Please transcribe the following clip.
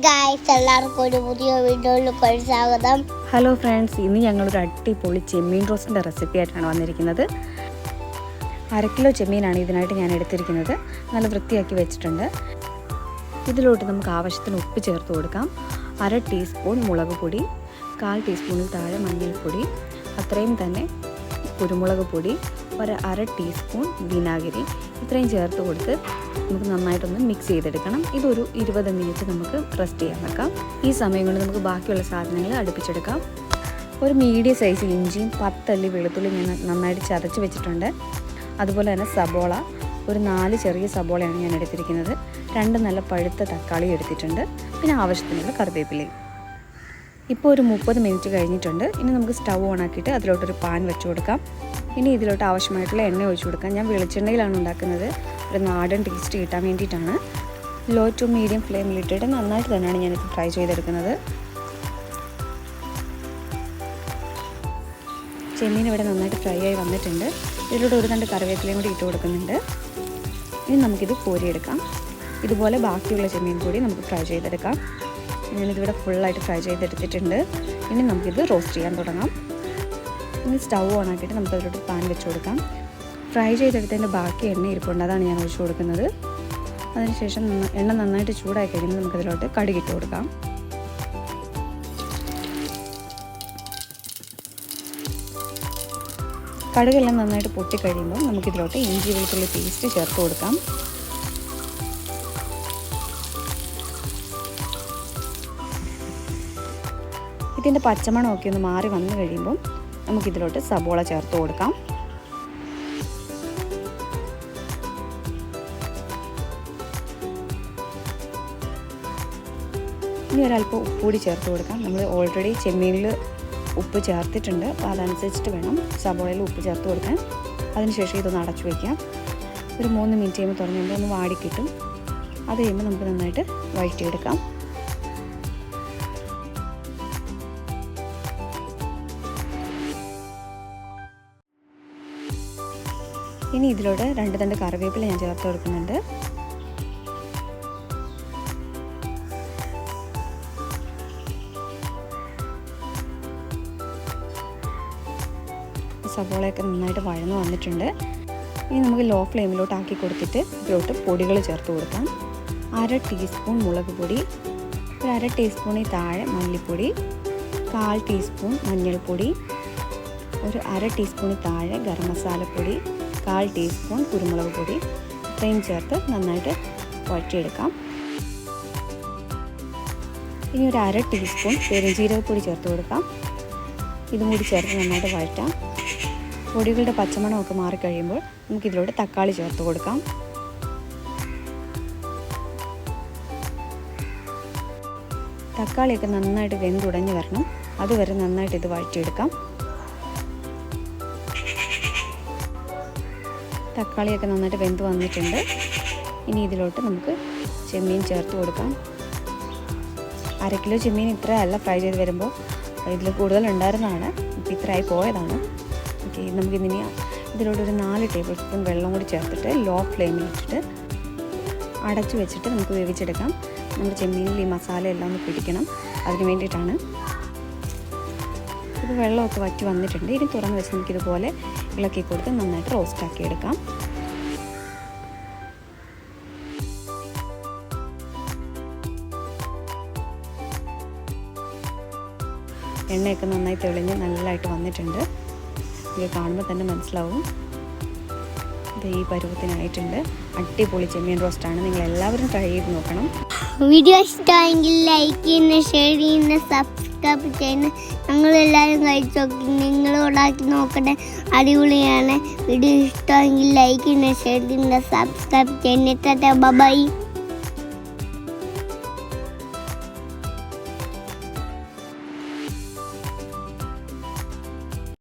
Guys, എല്ലാവർക്കും ഒരു പുതിയ വീഡിയോയിലേക്ക് സ്വാഗതം. ഹലോ ഫ്രണ്ട്സ്, ഇന്ന് ഞങ്ങളൊരു അടിപൊളി ചെമ്മീൻ റോസ്റ്റിൻ്റെ റെസിപ്പി ആയിട്ടാണ് വന്നിരിക്കുന്നത്. 1/2 കിലോ ചെമ്മീനാണ് ഇതിനായിട്ട് ഞാൻ എടുത്തിരിക്കുന്നത്. നല്ല വൃത്തിയാക്കി വെച്ചിട്ടുണ്ട്. ഇതിലോട്ട് നമുക്ക് ആവശ്യത്തിന് ഉപ്പ് ചേർത്ത് കൊടുക്കാം. 1/2 ടീസ്പൂൺ മുളക് പൊടി, 1/4 ടീസ്പൂണിൽ താഴെ മഞ്ഞൾപ്പൊടി, അത്രയും തന്നെ കുരുമുളക് പൊടി, 1/2 ടീസ്പൂൺ വിനാഗിരി, ഇത്രയും ചേർത്ത് കൊടുത്ത് നമുക്ക് നന്നായിട്ടൊന്ന് മിക്സ് ചെയ്തെടുക്കണം. ഇതൊരു 20 മിനിറ്റ് നമുക്ക് റെസ്റ്റ് ചെയ്യാൻ വെക്കാം. ഈ സമയം കൊണ്ട് നമുക്ക് ബാക്കിയുള്ള സാധനങ്ങൾ അടുപ്പിച്ചെടുക്കാം. ഒരു മീഡിയം സൈസ് ഇഞ്ചിയും 10 അല്ലി വെളുത്തുള്ളി ഞാൻ നന്നായിട്ട് ചതച്ച് വെച്ചിട്ടുണ്ട്. അതുപോലെ തന്നെ സബോള, ഒരു 4 ചെറിയ സബോളയാണ് ഞാൻ എടുത്തിരിക്കുന്നത്. 2 നല്ല പഴുത്ത തക്കാളി എടുത്തിട്ടുണ്ട്. പിന്നെ ആവശ്യത്തിനുള്ള കറിവേപ്പിലയും. ഇപ്പോൾ ഒരു 30 മിനിറ്റ് കഴിഞ്ഞിട്ടുണ്ട്. ഇനി നമുക്ക് സ്റ്റൗ ഓൺ ആക്കിയിട്ട് അതിലോട്ടൊരു പാൻ വെച്ച് കൊടുക്കാം. ഇനി ഇതിലോട്ട് ആവശ്യമായിട്ടുള്ള എണ്ണ ഒഴിച്ചു കൊടുക്കാം. ഞാൻ വെളിച്ചെണ്ണയിലാണ് ഉണ്ടാക്കുന്നത്. ഒരു നാടൻ ടേസ്റ്റ് കിട്ടാൻ വേണ്ടിയിട്ടാണ്. ലോ ടു മീഡിയം ഫ്ലെയിമിലിട്ടിട്ട് നന്നായിട്ട് തന്നെയാണ് ഞാനിത് ഫ്രൈ ചെയ്തെടുക്കുന്നത്. ചെമ്മീൻ ഇവിടെ നന്നായിട്ട് ഫ്രൈ ആയി വന്നിട്ടുണ്ട്. ഇതിലൂടെ ഒരു 2 കറിവേപ്പിലയും കൂടി ഇട്ട് കൊടുക്കുന്നുണ്ട്. ഇനി നമുക്കിത് കോരിയെടുക്കാം. ഇതുപോലെ ബാക്കിയുള്ള ചെമ്മീൻ കൂടി നമുക്ക് ഫ്രൈ ചെയ്തെടുക്കാം. ഞാനിതിവിടെ ഫുള്ളായിട്ട് ഫ്രൈ ചെയ്തെടുത്തിട്ടുണ്ട്. ഇനി നമുക്കിത് റോസ്റ്റ് ചെയ്യാൻ തുടങ്ങാം. ഇനി സ്റ്റൗ ഓൺ ആക്കിയിട്ട് നമുക്ക് അതിലോട്ട് പാൻ വെച്ച് കൊടുക്കാം. ഫ്രൈ ചെയ്തെടുത്തതിൻ്റെ ബാക്കി എണ്ണ ഇരിപ്പുണ്ട്, അതാണ് ഞാൻ ഒഴിച്ചു കൊടുക്കുന്നത്. അതിനുശേഷം എണ്ണ നന്നായിട്ട് ചൂടായി കഴിയുമ്പോൾ നമുക്കതിലോട്ട് കടുകിട്ട് കൊടുക്കാം. കടുകെല്ലാം നന്നായിട്ട് പൊട്ടിക്കഴിയുമ്പോൾ നമുക്കിതിലോട്ട് ഇഞ്ചി വെളുത്തുള്ളി പേസ്റ്റ് ചേർത്ത് കൊടുക്കാം. ഇതിൻ്റെ പച്ചമണമൊക്കെ ഒന്ന് മാറി വന്നു കഴിയുമ്പം നമുക്കിതിലോട്ട് സബോള ചേർത്ത് കൊടുക്കാം. ഇനി ഒരല്പം ഉപ്പ് കൂടി ചേർത്ത് കൊടുക്കാം. നമ്മൾ ഓൾറെഡി ചെമ്മീനിൽ ഉപ്പ് ചേർത്തിട്ടുണ്ട്, അപ്പോൾ അതനുസരിച്ചിട്ട് വേണം സബോളയിൽ ഉപ്പ് ചേർത്ത് കൊടുക്കാൻ. അതിനുശേഷം ഇതൊന്ന് അടച്ചു വയ്ക്കാം. ഒരു 3 മിനിറ്റ് കഴിയുമ്പോൾ തുറന്നുകൊണ്ട് ഒന്ന് വാടിക്കിട്ടും. അത് കഴിയുമ്പോൾ നമുക്ക് നന്നായിട്ട് വഴറ്റിയെടുക്കാം. ഇനി ഇതിലൂടെ 2 തണ്ട് കറിവേപ്പില ഞാൻ ചേർത്ത് കൊടുക്കുന്നുണ്ട്. സബോളയൊക്കെ നന്നായിട്ട് വഴന്ന് വന്നിട്ടുണ്ട്. ഇനി നമുക്ക് ലോ ഫ്ലെയിമിലോട്ട് ആക്കി കൊടുത്തിട്ട് ഇതിലോട്ട് പൊടികൾ ചേർത്ത് കൊടുക്കാം. 1/2 ടീസ്പൂൺ മുളക് പൊടി, 1/2 ടീസ്പൂണിൽ താഴെ മല്ലിപ്പൊടി, 1/4 ടീസ്പൂൺ മഞ്ഞൾപ്പൊടി, ഒരു 1/2 ടീസ്പൂണിൽ താഴെ ഗരം മസാലപ്പൊടി, 1/4 ടീസ്പൂൺ കുരുമുളക് പൊടി, ഇത്രയും ചേർത്ത് നന്നായിട്ട് വഴറ്റിയെടുക്കാം. ഇനി ഒരു 1/2 ടീസ്പൂൺ പെരുംജീരകപ്പൊടി ചേർത്ത് കൊടുക്കാം. ഇതും കൂടി ചേർത്ത് നന്നായിട്ട് വഴറ്റാം. പൊടികളുടെ പച്ചമണമൊക്കെ മാറിക്കഴിയുമ്പോൾ നമുക്കിതിലൂടെ തക്കാളി ചേർത്ത് കൊടുക്കാം. തക്കാളിയൊക്കെ നന്നായിട്ട് വെന്തുടഞ്ഞ് വരണം, അതുവരെ നന്നായിട്ട് ഇത് വഴറ്റിയെടുക്കാം. തക്കാളിയൊക്കെ നന്നായിട്ട് വെന്ത് വന്നിട്ടുണ്ട്. ഇനി ഇതിലോട്ട് നമുക്ക് ചെമ്മീൻ ചേർത്ത് കൊടുക്കാം. 1/2 കിലോ ചെമ്മീൻ ഇത്ര അല്ല ഫ്രൈ ചെയ്ത് വരുമ്പോൾ ഇതിൽ കൂടുതൽ ഉണ്ടായിരുന്നതാണ്, ഇപ്പോൾ ഇത്രയായി പോയതാണ്. ഓക്കെ, നമുക്കിനി ഇതിലോട്ട് ഒരു 4 ടേബിൾ സ്പൂൺ വെള്ളം കൂടി ചേർത്തിട്ട് ലോ ഫ്ലെയിമിൽ ഇട്ടിട്ട് അടച്ചു വെച്ചിട്ട് നമുക്ക് വേവിച്ചെടുക്കാം. നമ്മുടെ ചെമ്മീനിൽ ഈ മസാല എല്ലാം ഒന്ന് പിടിക്കണം, അതിന് വേണ്ടിയിട്ടാണ്. ഇത് വെള്ളമൊക്കെ വറ്റി വന്നിട്ടുണ്ട്. ഇനി തുറന്ന് വെച്ച് നമുക്കിതുപോലെ ഇളക്കി കൊടുത്ത് നന്നായിട്ട് റോസ്റ്റാക്കി എടുക്കാം. എണ്ണയൊക്കെ നന്നായി തെളിഞ്ഞ് നല്ലതായിട്ട് വന്നിട്ടുണ്ട്. ഇത് കാണുമ്പോൾ തന്നെ മനസ്സിലാവും. ഇത് ഈ പരുവത്തിനായിട്ടുണ്ട്. അടിപൊളി ചെമ്മീൻ റോസ്റ്റാണ്. നിങ്ങൾ എല്ലാവരും ട്രൈ ചെയ്ത് നോക്കണം. വീഡിയോ ഇഷ്ടമായെങ്കിൽ ലൈക്ക് ചെയ്യുന്ന, ഷെയർ ചെയ്യുന്ന, സബ്സ്ക്രൈബ് ചെയ്യുന്ന. ഞങ്ങളെല്ലാവരും കഴിച്ച് നോക്കി, നിങ്ങൾ ഉണ്ടാക്കി നോക്കട്ടെ, അടിപൊളിയാണ്. വീഡിയോ ഇഷ്ടമായെങ്കിൽ ലൈക്ക് ചെയ്യുന്ന, ഷെയർ ചെയ്യുന്ന, സബ്സ്ക്രൈബ് ചെയ്യുന്ന. ബൈ.